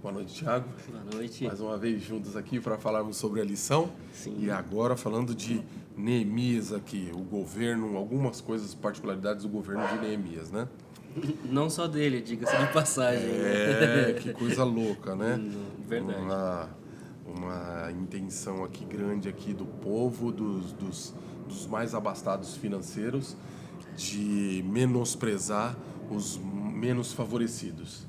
Boa noite, Thiago. Boa noite. Mais uma vez juntos aqui para falarmos sobre a lição. Sim. E agora falando de Neemias aqui, o governo, algumas coisas, particularidades do governo de Neemias, né? Não só dele, diga-se de passagem. Que coisa louca, né? Verdade. Uma intenção aqui grande aqui do povo, dos mais abastados financeiros, de menosprezar os menos favorecidos.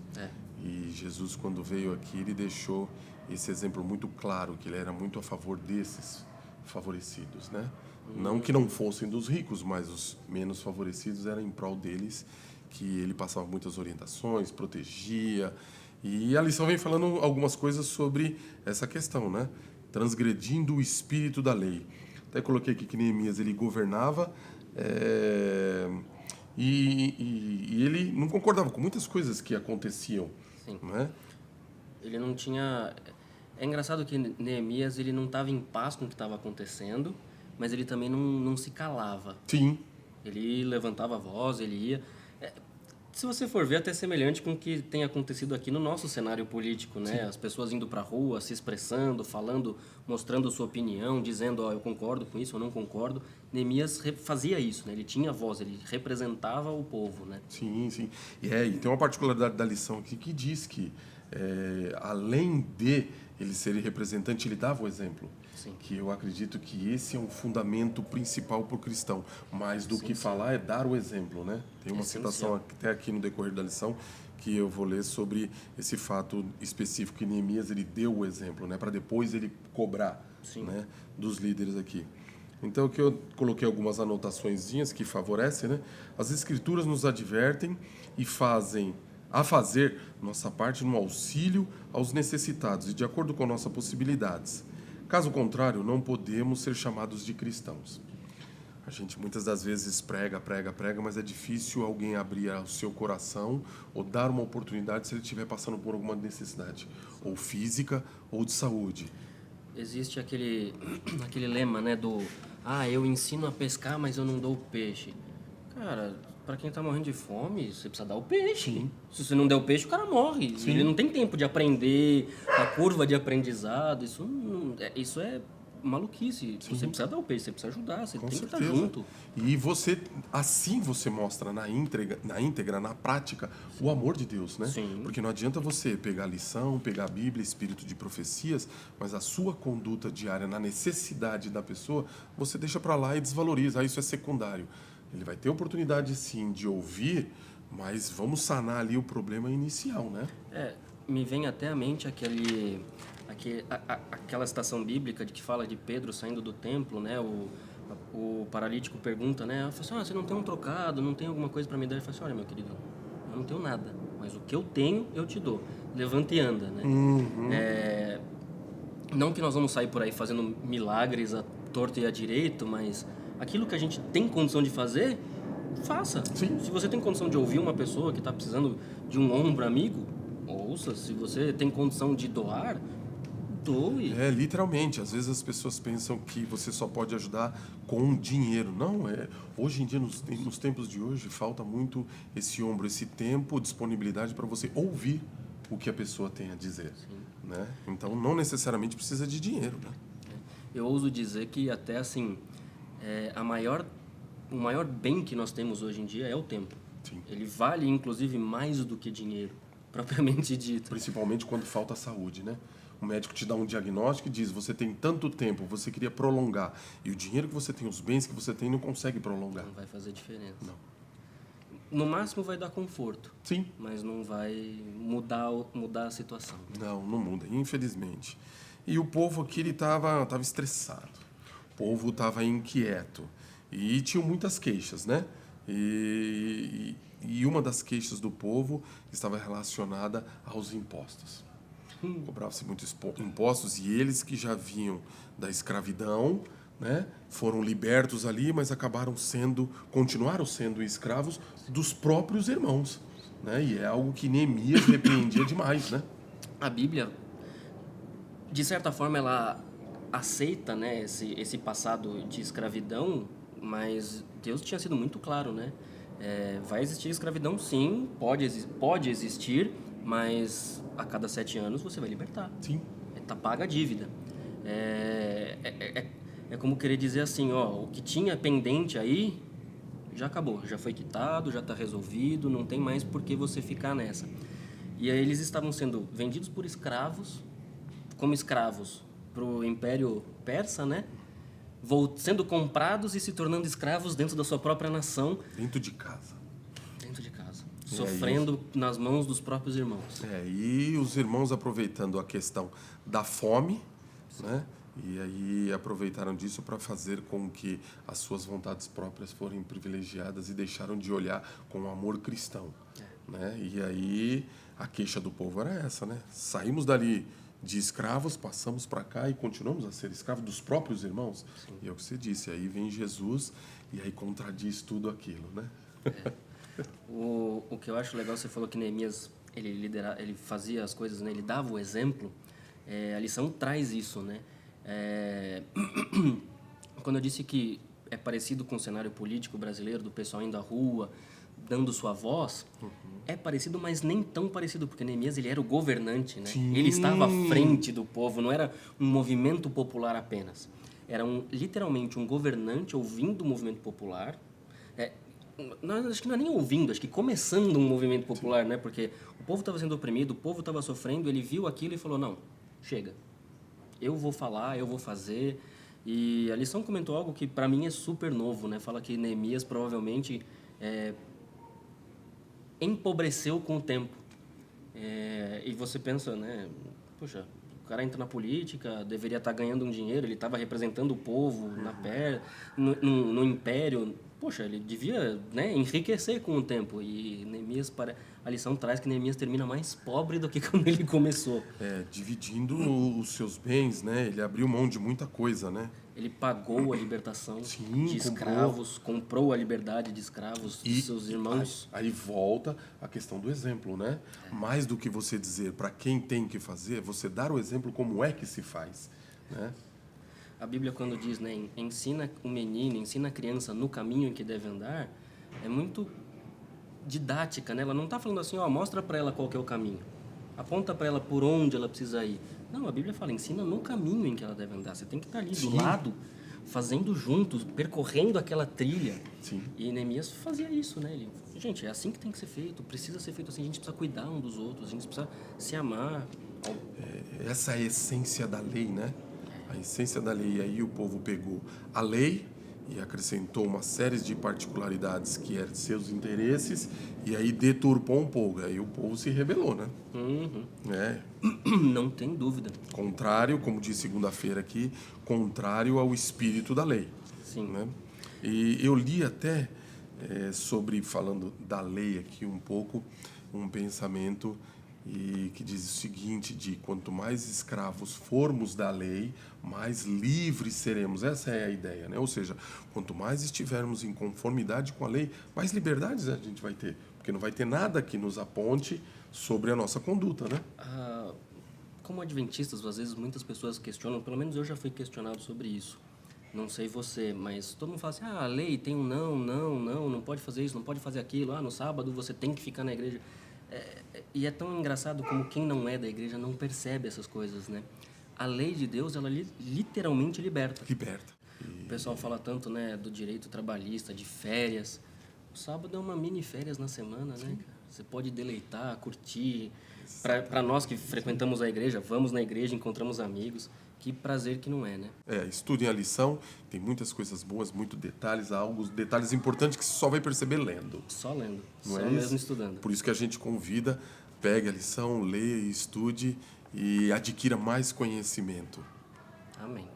E Jesus, quando veio aqui, ele deixou esse exemplo muito claro, que ele era muito a favor desses favorecidos, né? Não que não fossem dos ricos, mas os menos favorecidos eram em prol deles, que ele passava muitas orientações, protegia. E a lição vem falando algumas coisas sobre essa questão, né? Transgredindo o espírito da lei. Até coloquei aqui que Neemias, ele governava e ele não concordava com muitas coisas que aconteciam. Sim. Né? Ele não tinha... É engraçado que Neemias, ele não estava em paz com o que estava acontecendo, mas ele também não se calava. Sim. Ele levantava a voz, ele ia... Se você for ver, até semelhante com o que tem acontecido aqui no nosso cenário político, né? Sim. As pessoas indo para a rua, se expressando, falando, mostrando sua opinião, dizendo, eu concordo com isso, eu não concordo. Neemias fazia isso, né? Ele tinha voz, ele representava o povo, né? Sim, sim. E tem uma particularidade da lição aqui que diz que, além de ele ser representante, ele dava o exemplo. Sim. Que eu acredito que esse é um fundamento principal para o cristão. Mais do que falar é dar o exemplo, né? Tem uma citação até aqui no decorrer da lição que eu vou ler sobre esse fato específico que Neemias ele deu o exemplo, né? Para depois ele cobrar, né? Dos líderes aqui. Então, aqui eu coloquei algumas anotaçõezinhas que favorecem, né? As escrituras nos advertem e fazer nossa parte no auxílio aos necessitados e de acordo com nossas possibilidades. Caso contrário, não podemos ser chamados de cristãos. A gente muitas das vezes prega, mas é difícil alguém abrir o seu coração ou dar uma oportunidade se ele estiver passando por alguma necessidade, ou física ou de saúde. Existe aquele lema, né, eu ensino a pescar, mas eu não dou peixe. Cara, para quem tá morrendo de fome, você precisa dar o peixe. Sim. Se você não der o peixe, o cara morre. Sim. Ele não tem tempo de aprender, a curva de aprendizado. Isso é maluquice. Sim. Você precisa dar o peixe, você precisa ajudar, você tem que estar junto. E assim você mostra na íntegra, na prática, o amor de Deus, né? Sim. Porque não adianta você pegar a lição, pegar a Bíblia, espírito de profecias, mas a sua conduta diária na necessidade da pessoa, você deixa para lá e desvaloriza. Isso é secundário. Ele vai ter oportunidade, sim, de ouvir, mas vamos sanar ali o problema inicial, né? Me vem até à mente aquela citação bíblica de que fala de Pedro saindo do templo, né? O paralítico pergunta, né? Fala assim, você não tem um trocado, não tem alguma coisa para me dar? Ele fala assim, olha, meu querido, eu não tenho nada, mas o que eu tenho, eu te dou. Levanta e anda, né? Uhum. Não que nós vamos sair por aí fazendo milagres à torta e à direito, mas aquilo que a gente tem condição de fazer, faça. Sim. Se você tem condição de ouvir uma pessoa que está precisando de um ombro amigo, ouça. Se você tem condição de doar, doe. Literalmente. Às vezes as pessoas pensam que você só pode ajudar com dinheiro. Não, hoje em dia, nos tempos de hoje, falta muito esse ombro, esse tempo, disponibilidade para você ouvir o que a pessoa tem a dizer. Né? Então, não necessariamente precisa de dinheiro. Né? Eu ouso dizer que até assim... o maior bem que nós temos hoje em dia é o tempo. Sim. Ele vale, inclusive, mais do que dinheiro, propriamente dito. Principalmente quando falta saúde, né? O médico te dá um diagnóstico e diz, você tem tanto tempo, você queria prolongar. E o dinheiro que você tem, os bens que você tem, não consegue prolongar. Não vai fazer diferença. Não. No máximo vai dar conforto. Sim. Mas não vai mudar a situação. Não muda, infelizmente. E o povo aqui, ele estava estressado. O povo estava inquieto. E tinham muitas queixas, né? E uma das queixas do povo estava relacionada aos impostos. Cobrava-se muitos impostos e eles que já vinham da escravidão, né, foram libertos ali, mas continuaram sendo escravos dos próprios irmãos. Né? E é algo que Neemias repreendia demais, né? A Bíblia, de certa forma, ela aceita, né, esse passado de escravidão, mas Deus tinha sido muito claro, né? Vai existir escravidão, sim, pode existir, mas a cada 7 anos você vai libertar. Sim. Tá paga a dívida. É como querer dizer assim, ó, o que tinha pendente aí já acabou, já foi quitado, já está resolvido, não tem mais por que você ficar nessa. E aí eles estavam sendo vendidos por escravos, como escravos para o Império Persa, né? Sendo comprados e se tornando escravos dentro da sua própria nação. Dentro de casa. Dentro de casa. Sofrendo nas mãos dos próprios irmãos. E os irmãos aproveitando a questão da fome, né? E aí aproveitaram disso para fazer com que as suas vontades próprias forem privilegiadas e deixaram de olhar com amor cristão. Né? E aí a queixa do povo era essa, né? Saímos dali de escravos, passamos para cá e continuamos a ser escravos dos próprios irmãos. Sim. E é o que você disse, aí vem Jesus e aí contradiz tudo aquilo, né? O que eu acho legal, você falou que Neemias ele fazia as coisas, né? Ele dava o exemplo. A lição traz isso, né? Quando eu disse que é parecido com o cenário político brasileiro, do pessoal indo à rua, dando sua voz, é parecido, mas nem tão parecido, porque Neemias ele era o governante, né? Ele estava à frente do povo, não era um movimento popular apenas. Era literalmente um governante ouvindo o movimento popular. Acho que não é nem ouvindo, acho que começando um movimento popular, né? Porque o povo estava sendo oprimido, o povo estava sofrendo, ele viu aquilo e falou, não, chega. Eu vou falar, eu vou fazer. E a lição comentou algo que para mim é super novo, né? Fala que Neemias provavelmente empobreceu com o tempo. E você pensa, né? Poxa, o cara entra na política, deveria estar ganhando um dinheiro, ele estava representando o povo no império. Poxa, ele devia, né, enriquecer com o tempo. E Neemias, a lição traz que Neemias termina mais pobre do que quando ele começou. Dividindo os seus bens, né? Ele abriu mão de muita coisa, né? Ele pagou a libertação de escravos, comprou a liberdade de escravos dos seus irmãos. Aí volta a questão do exemplo, né? Mais do que você dizer para quem tem que fazer, você dar o exemplo como é que se faz, né? A Bíblia, quando diz, né, ensina o menino, ensina a criança no caminho em que deve andar, é muito didática, né? Ela não está falando assim, ó, mostra para ela qual que é o caminho, aponta para ela por onde ela precisa ir. Não, a Bíblia fala, ensina no caminho em que ela deve andar. Você tem que estar ali do lado, fazendo juntos, percorrendo aquela trilha. Sim. E Neemias fazia isso, né? Gente, é assim que tem que ser feito, precisa ser feito assim, a gente precisa cuidar um dos outros, a gente precisa se amar. Essa é a essência da lei, né? A essência da lei. E aí o povo pegou a lei e acrescentou uma série de particularidades que eram de seus interesses e aí deturpou um pouco. Aí o povo se rebelou, né? Não tem dúvida. Contrário, como diz segunda-feira aqui, contrário ao espírito da lei. Sim. Né? E eu li até falando da lei aqui um pouco, um pensamento que diz o seguinte, de quanto mais escravos formos da lei, mais livres seremos. Essa é a ideia, né? Ou seja, quanto mais estivermos em conformidade com a lei, mais liberdades a gente vai ter, porque não vai ter nada que nos aponte sobre a nossa conduta, né? Como adventistas, às vezes muitas pessoas questionam, pelo menos eu já fui questionado sobre isso. Não sei você, mas todo mundo fala assim, a lei tem um não pode fazer isso, não pode fazer aquilo, no sábado você tem que ficar na igreja. E é tão engraçado como quem não é da igreja não percebe essas coisas, né? A lei de Deus, ela literalmente liberta. Liberta. O pessoal fala tanto, né, do direito trabalhista, de férias. O sábado é uma mini férias na semana, né? Você pode deleitar, curtir. Para nós que frequentamos a igreja, vamos na igreja, encontramos amigos. Que prazer que não é, né? Estudem a lição, tem muitas coisas boas, muitos detalhes, alguns detalhes importantes que você só vai perceber lendo. Só lendo, não só mesmo estudando. Por isso que a gente convida, pegue a lição, leia, estude e adquira mais conhecimento. Amém.